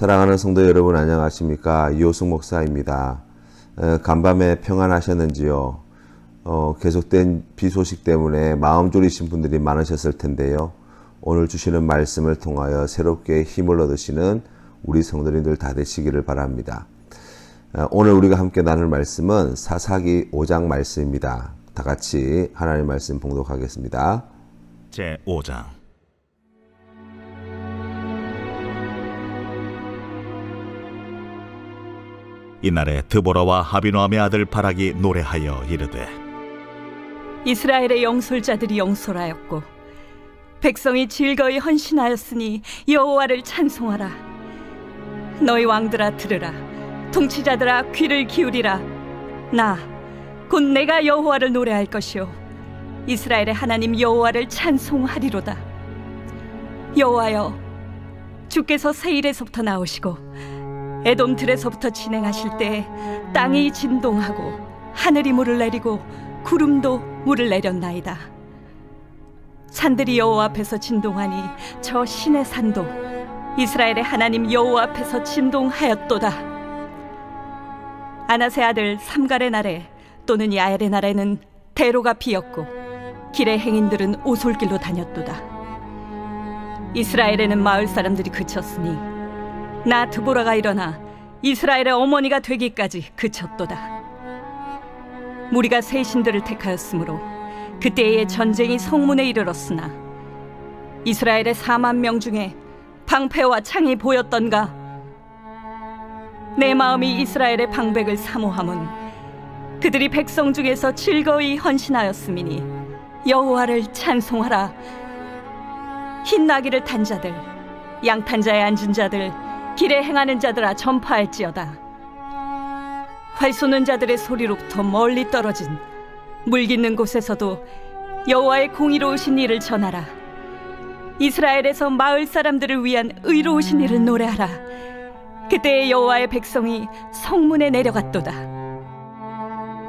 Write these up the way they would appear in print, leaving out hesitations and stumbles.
사랑하는 성도 여러분, 안녕하십니까? 이호숙 목사입니다. 간밤에 평안하셨는지요? 계속된 비 소식 때문에 마음 졸이신 분들이 많으셨을 텐데요. 오늘 주시는 말씀을 통하여 새롭게 힘을 얻으시는 우리 성도님들 다 되시기를 바랍니다. 오늘 우리가 함께 나눌 말씀은 사사기 5장 말씀입니다. 다 같이 하나님의 말씀 봉독하겠습니다. 제5장. 이날에 드보라와 아비노함의 아들 바락이 노래하여 이르되, 이스라엘의 영솔자들이 영솔하였고 백성이 즐거이 헌신하였으니 여호와를 찬송하라. 너희 왕들아 들으라. 통치자들아 귀를 기울이라. 나 곧 내가 여호와를 노래할 것이요 이스라엘의 하나님 여호와를 찬송하리로다. 여호와여, 주께서 세일에서부터 나오시고 에돔 들에서부터 진행하실 때 땅이 진동하고 하늘이 물을 내리고 구름도 물을 내렸나이다. 산들이 여호와 앞에서 진동하니 저 신의 산도 이스라엘의 하나님 여호와 앞에서 진동하였도다. 아나세 아들 삼갈의 날에 또는 야엘의 날에는 대로가 비었고 길의 행인들은 오솔길로 다녔도다. 이스라엘에는 마을 사람들이 그쳤으니 나 드보라가 일어나 이스라엘의 어머니가 되기까지 그쳤도다. 무리가 새 신들을 택하였으므로 그때의 전쟁이 성문에 이르렀으나 이스라엘의 4만 명 중에 방패와 창이 보였던가? 내 마음이 이스라엘의 방백을 사모함은 그들이 백성 중에서 즐거이 헌신하였음이니 여호와를 찬송하라. 흰 나귀를 탄 자들, 양탄 자에 앉은 자들, 길에 행하는 자들아 전파할지어다. 활 쏘는 자들의 소리로부터 멀리 떨어진 물 깃는 곳에서도 여호와의 공의로우신 일을 전하라. 이스라엘에서 마을 사람들을 위한 의로우신 일을 노래하라. 그때 여호와의 백성이 성문에 내려갔도다.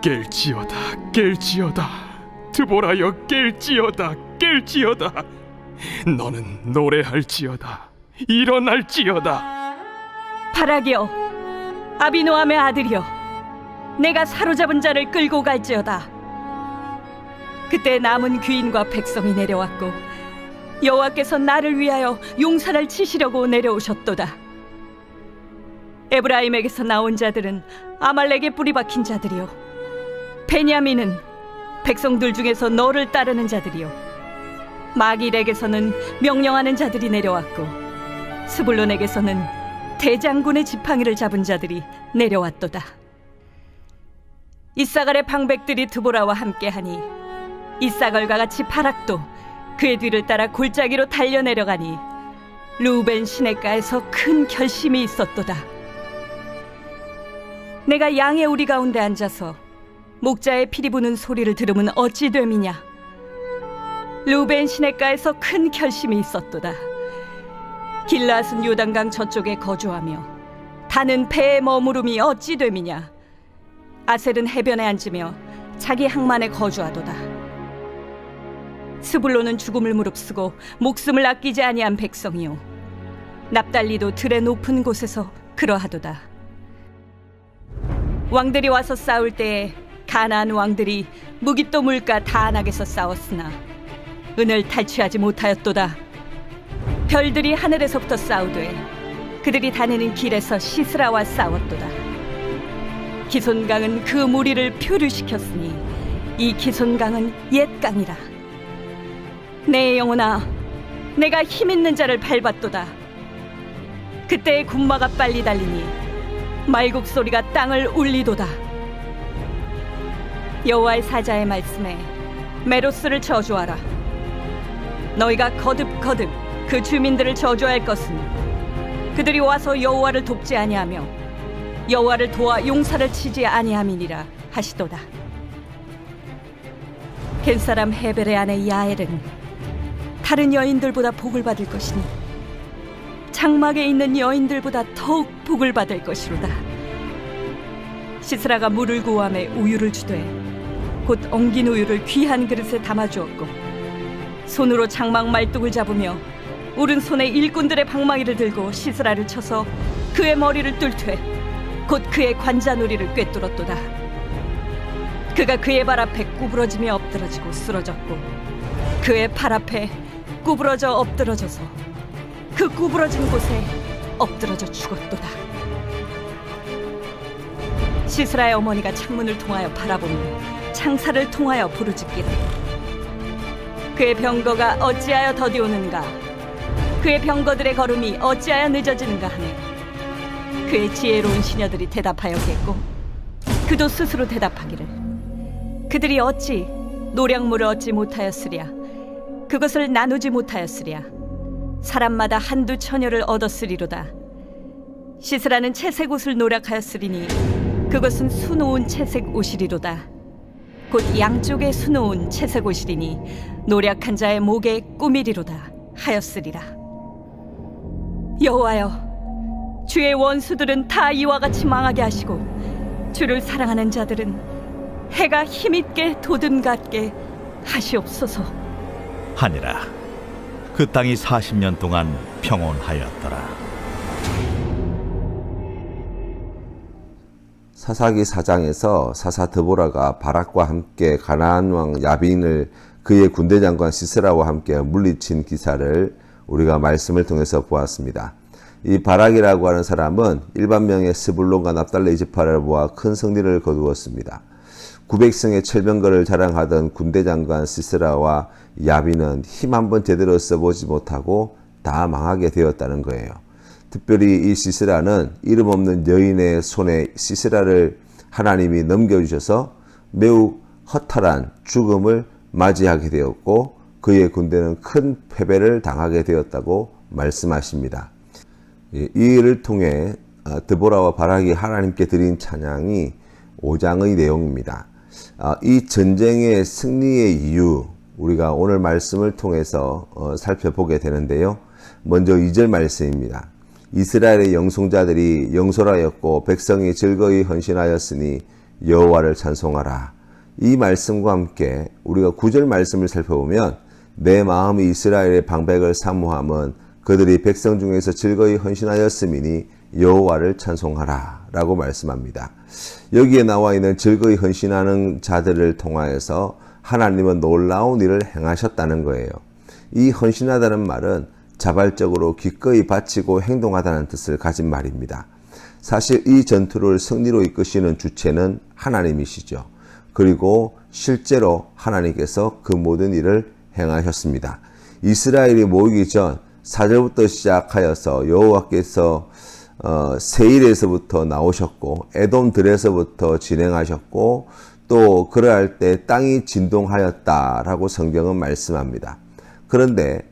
깰지어다, 깰지어다. 드보라여, 깰지어다, 깰지어다. 너는 노래할지어다, 일어날지어다. 바락이여, 아비노함의 아들이여, 내가 사로잡은 자를 끌고 갈지어다. 그때 남은 귀인과 백성이 내려왔고 여호와께서 나를 위하여 용사를 치시려고 내려오셨도다. 에브라임에게서 나온 자들은 아말렉에 뿌리 박힌 자들이요 베냐민은 백성들 중에서 너를 따르는 자들이요 마길에게서는 명령하는 자들이 내려왔고 스불론에게서는 대장군의 지팡이를 잡은 자들이 내려왔도다. 이사갈의 방백들이 드보라와 함께하니 이사갈과 같이 바락도 그의 뒤를 따라 골짜기로 달려내려가니 르우벤 시냇가에서 큰 결심이 있었도다. 내가 양의 우리 가운데 앉아서 목자의 피리 부는 소리를 들으면 어찌 됨이냐. 르우벤 시냇가에서 큰 결심이 있었도다. 길앗은 요단강 저쪽에 거주하며 단은 배에 머무름이 어찌 됨이냐. 아셀은 해변에 앉으며 자기 항만에 거주하도다. 스불론은 죽음을 무릅쓰고 목숨을 아끼지 아니한 백성이요 납달리도 들의 높은 곳에서 그러하도다. 왕들이 와서 싸울 때에 가나안 왕들이 무깃도 물가 다안악에서 싸웠으나 은을 탈취하지 못하였도다. 별들이 하늘에서부터 싸우되 그들이 다니는 길에서 시스라와 싸웠도다. 기손강은 그 무리를 표류시켰으니 이 기손강은 옛 강이라. 내 영혼아, 내가 힘있는 자를 밟았도다. 그때의 군마가 빨리 달리니 말국 소리가 땅을 울리도다. 여호와의 사자의 말씀에 메로스를 저주하라. 너희가 거듭거듭 그 주민들을 저주할 것은 그들이 와서 여호와를 돕지 아니하며 여호와를 도와 용사를 치지 아니함이니라 하시도다. 겐사람 헤벨의 아내 야엘은 다른 여인들보다 복을 받을 것이니 장막에 있는 여인들보다 더욱 복을 받을 것이로다. 시스라가 물을 구함에 우유를 주되 곧 엉긴 우유를 귀한 그릇에 담아주었고 손으로 장막 말뚝을 잡으며 오른손에 일꾼들의 방망이를 들고 시스라를 쳐서 그의 머리를 뚫되 곧 그의 관자놀이를 꿰뚫었도다. 그가 그의 발 앞에 구부러지며 엎드러지고 쓰러졌고 그의 팔 앞에 구부러져 엎드러져서 그 구부러진 곳에 엎드러져 죽었도다. 시스라의 어머니가 창문을 통하여 바라보며 창살을 통하여 부르짖기를 그의 병거가 어찌하여 더디오는가, 그의 병거들의 걸음이 어찌하여 늦어지는가 하네. 그의 지혜로운 시녀들이 대답하였겠고 그도 스스로 대답하기를 그들이 어찌 노량물을 얻지 못하였으랴, 그것을 나누지 못하였으랴. 사람마다 한두 처녀를 얻었으리로다. 시스라는 채색 옷을 노력하였으리니 그것은 수놓은 채색 옷이리로다. 곧 양쪽에 수놓은 채색 옷이리니 노력한 자의 목에 꾸미리로다 하였으리라. 여호와여, 주의 원수들은 다 이와 같이 망하게 하시고 주를 사랑하는 자들은 해가 힘있게 도듬같게 하시옵소서. 하니라. 그 땅이 40년 동안 평온하였더라. 사사기 4장에서 사사 드보라가 바락과 함께 가나안 왕 야빈을 그의 군대 장관 시스라와 함께 물리친 기사를 우리가 말씀을 통해서 보았습니다. 이 바락이라고 하는 사람은 일반명의 스불론과 납달레 지파를 모아 큰 승리를 거두었습니다. 900승의 철병거를 자랑하던 군대 장관 시스라와 야빈은 힘 한번 제대로 써보지 못하고 다 망하게 되었다는 거예요. 특별히 이 시스라는 이름 없는 여인의 손에 시스라를 하나님이 넘겨주셔서 매우 허탈한 죽음을 맞이하게 되었고 그의 군대는 큰 패배를 당하게 되었다고 말씀하십니다. 이 일을 통해 드보라와 바락이 하나님께 드린 찬양이 5장의 내용입니다. 이 전쟁의 승리의 이유 우리가 오늘 말씀을 통해서 살펴보게 되는데요. 먼저 2절 말씀입니다. 이스라엘의 영송자들이 영솔하였고 백성이 즐거이 헌신하였으니 여호와를 찬송하라. 이 말씀과 함께 우리가 9절 말씀을 살펴보면 내 마음이 이스라엘의 방백을 사모함은 그들이 백성 중에서 즐거이 헌신하였음이니 여호와를 찬송하라 라고 말씀합니다. 여기에 나와 있는 즐거이 헌신하는 자들을 통하여서 하나님은 놀라운 일을 행하셨다는 거예요. 이 헌신하다는 말은 자발적으로 기꺼이 바치고 행동하다는 뜻을 가진 말입니다. 사실 이 전투를 승리로 이끄시는 주체는 하나님이시죠. 그리고 실제로 하나님께서 그 모든 일을 행하셨습니다. 이스라엘이 모이기 전 4절부터 시작하여서 여호와께서 세일에서부터 나오셨고 에돔들에서부터 진행하셨고 또 그러할 때 땅이 진동하였다라고 성경은 말씀합니다. 그런데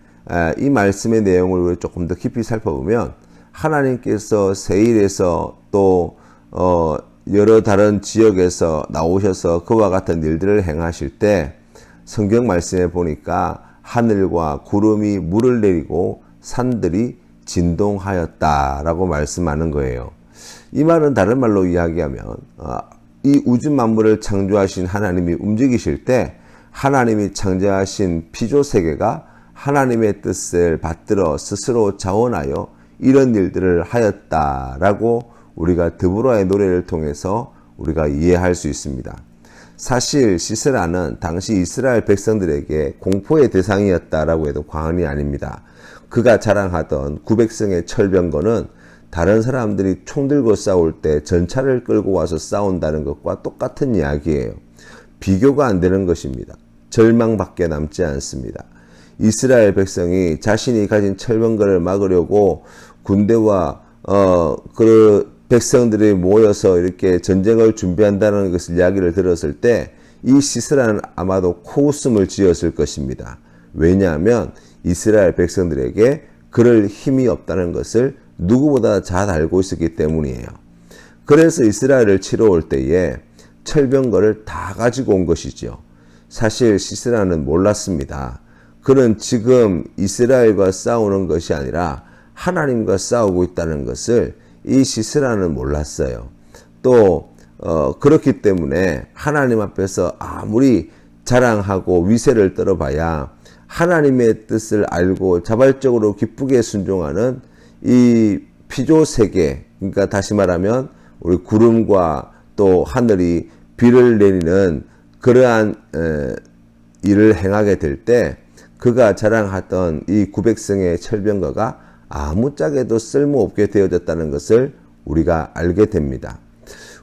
이 말씀의 내용을 조금 더 깊이 살펴보면 하나님께서 세일에서 또 여러 다른 지역에서 나오셔서 그와 같은 일들을 행하실 때 성경 말씀에 보니까 하늘과 구름이 물을 내리고 산들이 진동하였다라고 말씀하는 거예요. 이 말은 다른 말로 이야기하면 이 우주 만물을 창조하신 하나님이 움직이실 때 하나님이 창조하신 피조세계가 하나님의 뜻을 받들어 스스로 자원하여 이런 일들을 하였다라고 우리가 드보라의 노래를 통해서 우리가 이해할 수 있습니다. 사실 시스라는 당시 이스라엘 백성들에게 공포의 대상이었다라고 해도 과언이 아닙니다. 그가 자랑하던 900승의 철병거는 다른 사람들이 총 들고 싸울 때 전차를 끌고 와서 싸운다는 것과 똑같은 이야기예요. 비교가 안 되는 것입니다. 절망밖에 남지 않습니다. 이스라엘 백성이 자신이 가진 철병거를 막으려고 군대와 그 백성들이 모여서 이렇게 전쟁을 준비한다는 것을 이야기를 들었을 때 이 시스라는 아마도 코웃음을 지었을 것입니다. 왜냐하면 이스라엘 백성들에게 그럴 힘이 없다는 것을 누구보다 잘 알고 있었기 때문이에요. 그래서 이스라엘을 치러 올 때에 철병거를 다 가지고 온 것이죠. 사실 시스라는 몰랐습니다. 그는 지금 이스라엘과 싸우는 것이 아니라 하나님과 싸우고 있다는 것을 이 시스라는 몰랐어요. 또 그렇기 때문에 하나님 앞에서 아무리 자랑하고 위세를 떨어봐야 하나님의 뜻을 알고 자발적으로 기쁘게 순종하는 이 피조 세계, 그러니까 다시 말하면 우리 구름과 또 하늘이 비를 내리는 그러한 일을 행하게 될 때 그가 자랑하던 이 900성의 철병거가 아무짝에도 쓸모없게 되어졌다는 것을 우리가 알게 됩니다.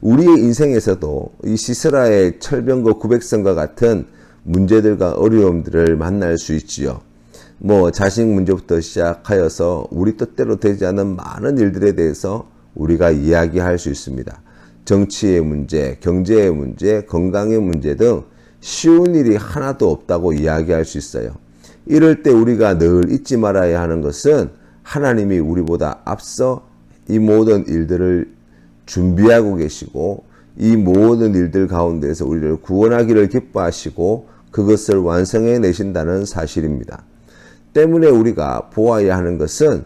우리의 인생에서도 이 시스라의 철병거 900성과 같은 문제들과 어려움들을 만날 수 있지요. 자식 문제부터 시작하여서 우리 뜻대로 되지 않은 많은 일들에 대해서 우리가 이야기할 수 있습니다. 정치의 문제, 경제의 문제, 건강의 문제 등 쉬운 일이 하나도 없다고 이야기할 수 있어요. 이럴 때 우리가 늘 잊지 말아야 하는 것은 하나님이 우리보다 앞서 이 모든 일들을 준비하고 계시고 이 모든 일들 가운데서 우리를 구원하기를 기뻐하시고 그것을 완성해 내신다는 사실입니다. 때문에 우리가 보아야 하는 것은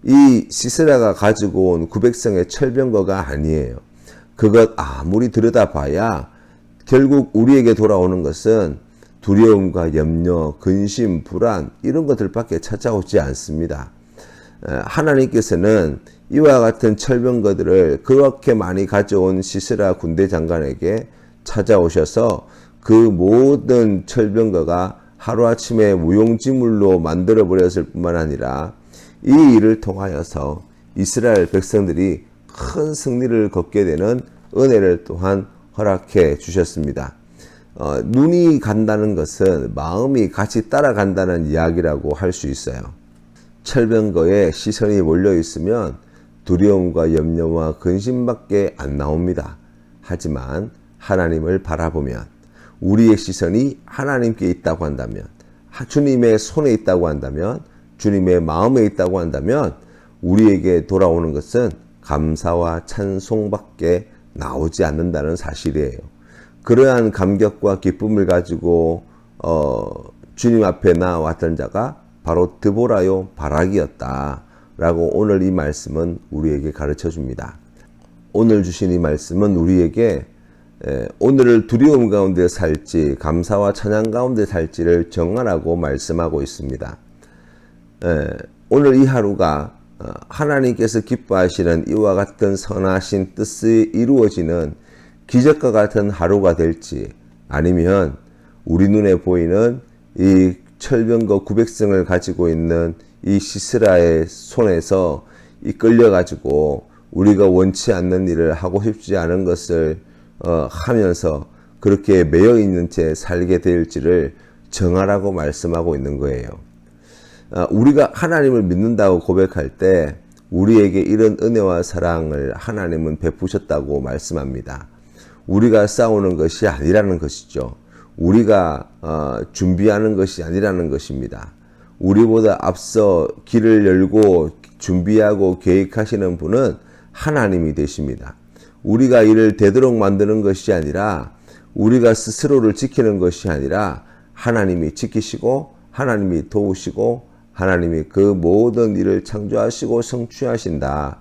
이 시스라가 가지고 온 900성의 철병거가 아니에요. 그것 아무리 들여다봐야 결국 우리에게 돌아오는 것은 두려움과 염려, 근심, 불안 이런 것들밖에 찾아오지 않습니다. 하나님께서는 이와 같은 철병거들을 그렇게 많이 가져온 시스라 군대 장관에게 찾아오셔서 그 모든 철병거가 하루아침에 무용지물로 만들어버렸을 뿐만 아니라 이 일을 통하여서 이스라엘 백성들이 큰 승리를 거두게 되는 은혜를 또한 허락해 주셨습니다. 눈이 간다는 것은 마음이 같이 따라간다는 이야기라고 할 수 있어요. 철병거에 시선이 몰려 있으면 두려움과 염려와 근심밖에 안 나옵니다. 하지만 하나님을 바라보면 우리의 시선이 하나님께 있다고 한다면, 주님의 손에 있다고 한다면, 주님의 마음에 있다고 한다면 우리에게 돌아오는 것은 감사와 찬송밖에 나오지 않는다는 사실이에요. 그러한 감격과 기쁨을 가지고 주님 앞에 나왔던 자가 바로 드보라요 바락이었다 라고 오늘 이 말씀은 우리에게 가르쳐 줍니다. 오늘 주신 이 말씀은 우리에게 오늘을 두려움 가운데 살지 감사와 찬양 가운데 살지를 정하라고 말씀하고 있습니다. 오늘 이 하루가 하나님께서 기뻐하시는 이와 같은 선하신 뜻이 이루어지는 기적과 같은 하루가 될지, 아니면 우리 눈에 보이는 이 철병거 900성을 가지고 있는 이 시스라의 손에서 이끌려 가지고 우리가 원치 않는 일을 하고 싶지 않은 것을 하면서 그렇게 매여 있는 채 살게 될지를 정하라고 말씀하고 있는 거예요. 우리가 하나님을 믿는다고 고백할 때 우리에게 이런 은혜와 사랑을 하나님은 베푸셨다고 말씀합니다. 우리가 싸우는 것이 아니라는 것이죠. 우리가 준비하는 것이 아니라는 것입니다. 우리보다 앞서 길을 열고 준비하고 계획하시는 분은 하나님이 되십니다. 우리가 이를 되도록 만드는 것이 아니라, 우리가 스스로를 지키는 것이 아니라 하나님이 지키시고 하나님이 도우시고 하나님이 그 모든 일을 창조하시고 성취하신다.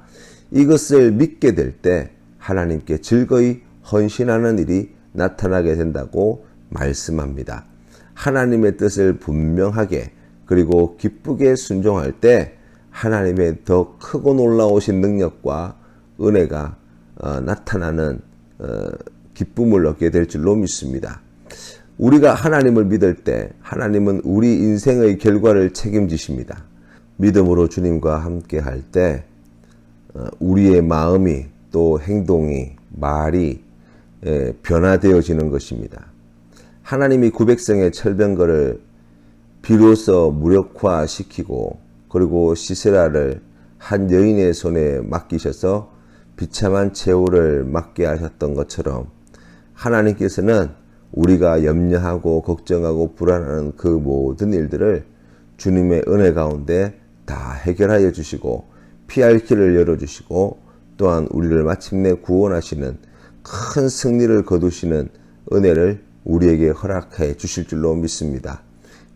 이것을 믿게 될 때 하나님께 즐거이 헌신하는 일이 나타나게 된다고 말씀합니다. 하나님의 뜻을 분명하게 그리고 기쁘게 순종할 때 하나님의 더 크고 놀라우신 능력과 은혜가 나타나는 기쁨을 얻게 될 줄로 믿습니다. 우리가 하나님을 믿을 때 하나님은 우리 인생의 결과를 책임지십니다. 믿음으로 주님과 함께 할 때 우리의 마음이 또 행동이 말이 변화되어지는 것입니다. 하나님이 900성의 철병거를 비로소 무력화시키고 그리고 시스라를 한 여인의 손에 맡기셔서 비참한 최후를 맞게 하셨던 것처럼 하나님께서는 우리가 염려하고 걱정하고 불안하는 그 모든 일들을 주님의 은혜 가운데 다 해결하여 주시고 피할 길을 열어주시고 또한 우리를 마침내 구원하시는 큰 승리를 거두시는 은혜를 우리에게 허락해 주실 줄로 믿습니다.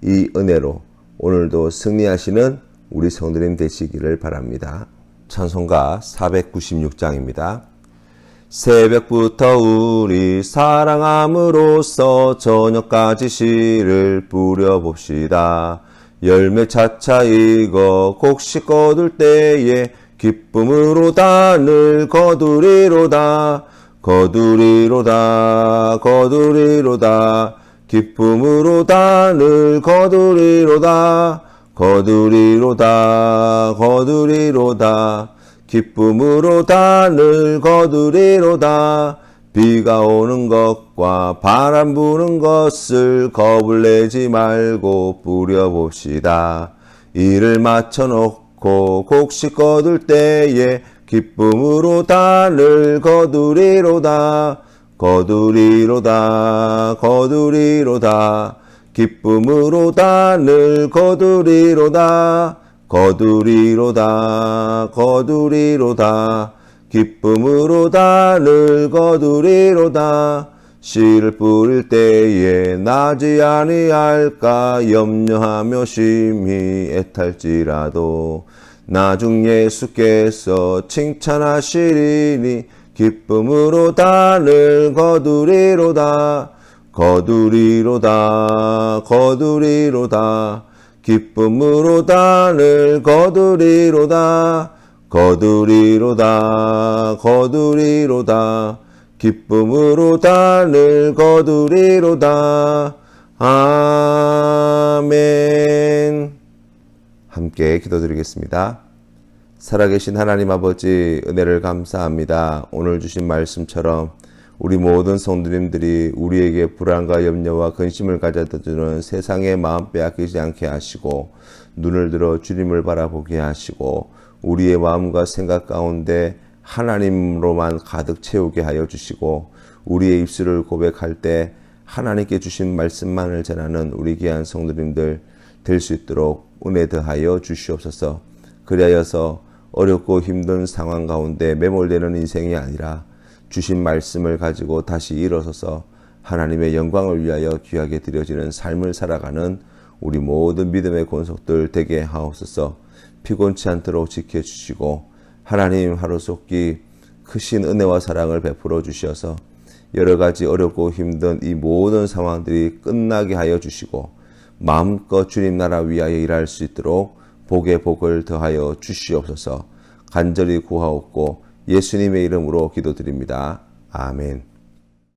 이 은혜로 오늘도 승리하시는 우리 성도님 되시기를 바랍니다. 찬송가 496장입니다. 새벽부터 우리 사랑함으로써 저녁까지 씨를 뿌려봅시다. 열매 차차 익어 곡식 거둘 때에 기쁨으로 단을 거두리로다. 거두리로다. 거두리로다. 기쁨으로 단을 거두리로다. 거두리로다. 거두리로다. 기쁨으로 단을 거두리로다. 비가 오는 것과 바람 부는 것을 겁을 내지 말고 뿌려봅시다. 이를 맞춰놓고 곡식 거둘 때에 기쁨으로 단을 거두리로다. 거두리로다. 거두리로다. 기쁨으로 단을 거두리로다. 거두리로다. 거두리로다. 기쁨으로 단을 거두리로다. 씨를 뿌릴 때에 나지 아니할까 염려하며 심히 애탈지라도 나중 예수께서 칭찬하시리니 기쁨으로 단을 거두리로다. 거두리로다. 거두리로다. 기쁨으로 단을 거두리로다. 거두리로다. 거두리로다. 기쁨으로 단을 거두리로다. 아멘. 함께 기도드리겠습니다. 살아계신 하나님 아버지, 은혜를 감사합니다. 오늘 주신 말씀처럼 우리 모든 성도님들이 우리에게 불안과 염려와 근심을 가져다주는 세상의 마음 빼앗기지 않게 하시고, 눈을 들어 주님을 바라보게 하시고, 우리의 마음과 생각 가운데 하나님으로만 가득 채우게 하여 주시고, 우리의 입술을 고백할 때 하나님께 주신 말씀만을 전하는 우리 귀한 성도님들 될 수 있도록 은혜 더하여 주시옵소서. 그리하여서 어렵고 힘든 상황 가운데 매몰되는 인생이 아니라 주신 말씀을 가지고 다시 일어서서 하나님의 영광을 위하여 귀하게 드려지는 삶을 살아가는 우리 모든 믿음의 권속들 되게 하옵소서. 피곤치 않도록 지켜주시고 하나님 하루속히 크신 은혜와 사랑을 베풀어 주셔서 여러 가지 어렵고 힘든 이 모든 상황들이 끝나게 하여 주시고 마음껏 주님 나라 위하여 일할 수 있도록 복의 복을 더하여 주시옵소서. 간절히 구하옵고 예수님의 이름으로 기도드립니다. 아멘.